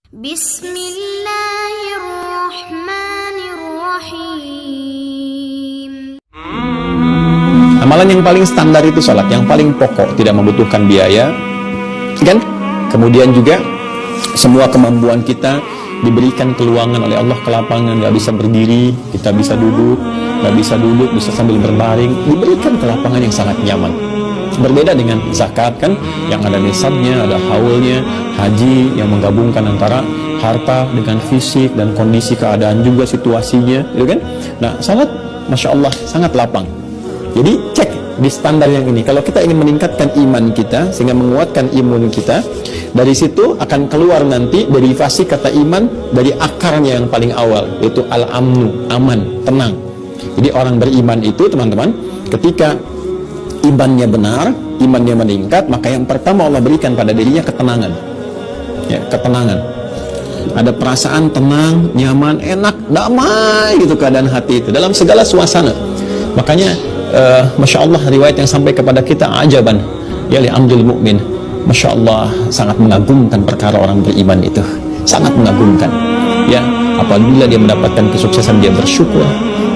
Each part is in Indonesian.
Bismillahirrahmanirrahim. Amalan yang paling standar itu sholat, yang paling pokok, tidak membutuhkan biaya, kan? Kemudian juga semua kemampuan kita diberikan keluangan oleh Allah ke lapangan, nggak bisa berdiri, kita bisa duduk, nggak bisa duduk, bisa sambil berbaring, diberikan ke lapangan yang sangat nyaman. Berbeda dengan zakat kan, yang ada nisabnya, ada haulnya, haji yang menggabungkan antara harta dengan fisik dan kondisi keadaan juga situasinya, gitu kan? Nah, salat, masya Allah, sangat lapang. Jadi cek di standar yang ini. Kalau kita ingin meningkatkan iman kita sehingga menguatkan imun kita, dari situ akan keluar nanti derivasi kata iman dari akarnya yang paling awal, yaitu al-amnu, aman, tenang. Jadi orang beriman itu, teman-teman, ketika imannya benar, imannya meningkat, maka yang pertama Allah berikan pada dirinya ketenangan. Ya, ketenangan. Ada perasaan tenang, nyaman, enak, damai gitu keadaan hati itu dalam segala suasana. Makanya Masya Allah, riwayat yang sampai kepada kita ajaban ya li amdul mu'min, Masya Allah, sangat mengagumkan perkara orang beriman itu, sangat mengagumkan ya. Apabila dia mendapatkan kesuksesan, dia bersyukur.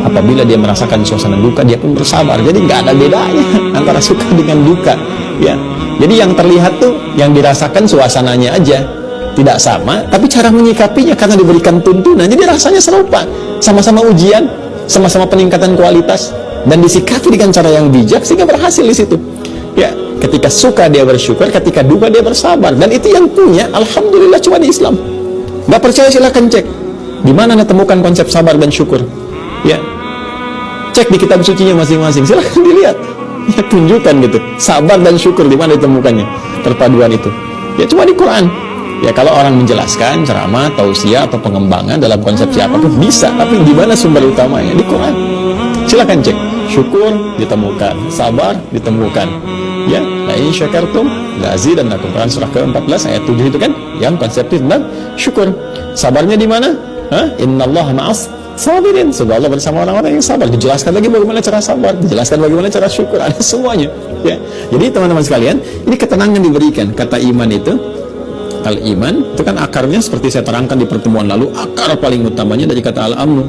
Apabila dia merasakan suasana duka, dia pun bersabar. Jadi nggak ada bedanya antara suka dengan duka ya. Jadi yang terlihat tuh yang dirasakan suasananya aja tidak sama, tapi cara menyikapinya karena diberikan tuntunan, jadi rasanya serupa, sama-sama ujian, sama-sama peningkatan kualitas, dan disikapi dengan cara yang bijak sehingga berhasil di situ. Ya, ketika suka dia bersyukur, ketika duka dia bersabar, dan itu yang punya alhamdulillah cuma di Islam. Nggak percaya silahkan cek di mana Anda temukan konsep sabar dan syukur. Ya, cek di kitab sucinya masing-masing, silahkan dilihat. Ya, tunjukkan gitu sabar dan syukur di mana ditemukannya perpaduan itu. Ya, cuma di Quran. Ya, kalau orang menjelaskan ceramah, tausiah atau pengembangan dalam konsepsi apapun bisa, tapi di mana sumber utamanya? Di Quran. Silakan cek. Syukur ditemukan, sabar ditemukan. Ya, la in syakartum la azidannakum. Quran surah ke-14 ayat 7 itu kan yang konsepnya tentang syukur. Sabarnya di mana? Innallaha ma'as sabirin. Semoga Allah bersama orang-orang yang sabar. Dijelaskan lagi bagaimana cara sabar, dijelaskan bagaimana cara syukur, ada semuanya. Ya. Jadi teman-teman sekalian, ini ketenangan diberikan. Kata iman itu, al-iman itu kan akarnya seperti saya terangkan di pertemuan lalu, akar paling utamanya dari kata al-amnu.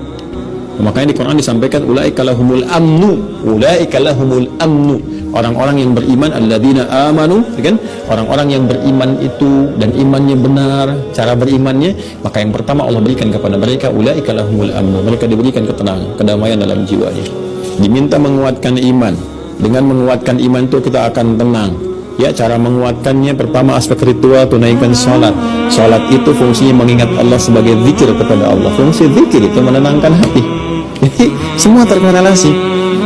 Makanya di Quran disampaikan ulaika lahumul amnu, ulaika lahumul amnu, orang-orang yang beriman, alladzina amanu, kan? Orang-orang yang beriman itu dan imannya benar, cara berimannya, maka yang pertama Allah berikan kepada mereka ulaika lahumul amnu, mereka diberikan ketenangan, kedamaian dalam jiwanya. Diminta menguatkan iman. Dengan menguatkan iman itu kita akan tenang. Ya, cara menguatkannya pertama aspek ritual, tunaikan sholat. Sholat itu fungsinya mengingat Allah sebagai zikir kepada Allah. Fungsi zikir itu menenangkan hati. Jadi semua terkorelasi.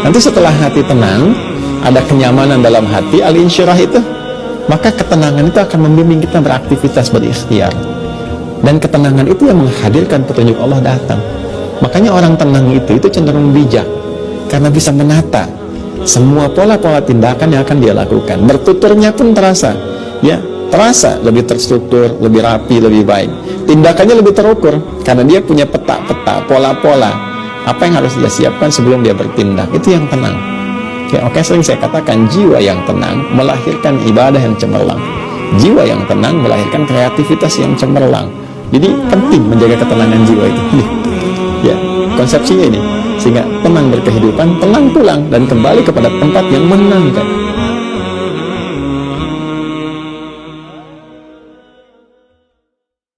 Nanti setelah hati tenang, ada kenyamanan dalam hati, al-insyirah itu, maka ketenangan itu akan membimbing kita beraktivitas, berikhtiar. Dan ketenangan itu yang menghadirkan petunjuk Allah datang. Makanya orang tenang itu cenderung bijak, karena bisa menata semua pola-pola tindakan yang akan dia lakukan. Bertuturnya pun terasa, ya, terasa lebih terstruktur, lebih rapi, lebih baik. Tindakannya lebih terukur karena dia punya peta-peta, pola-pola apa yang harus dia siapkan sebelum dia bertindak. Itu yang tenang. Ya, oke, sering saya katakan jiwa yang tenang melahirkan ibadah yang cemerlang. Jiwa yang tenang melahirkan kreativitas yang cemerlang. Jadi penting menjaga ketenangan jiwa itu. Ya, konsepsinya ini. Sehingga tenang berkehidupan, tenang pulang dan kembali kepada tempat yang menenangkan.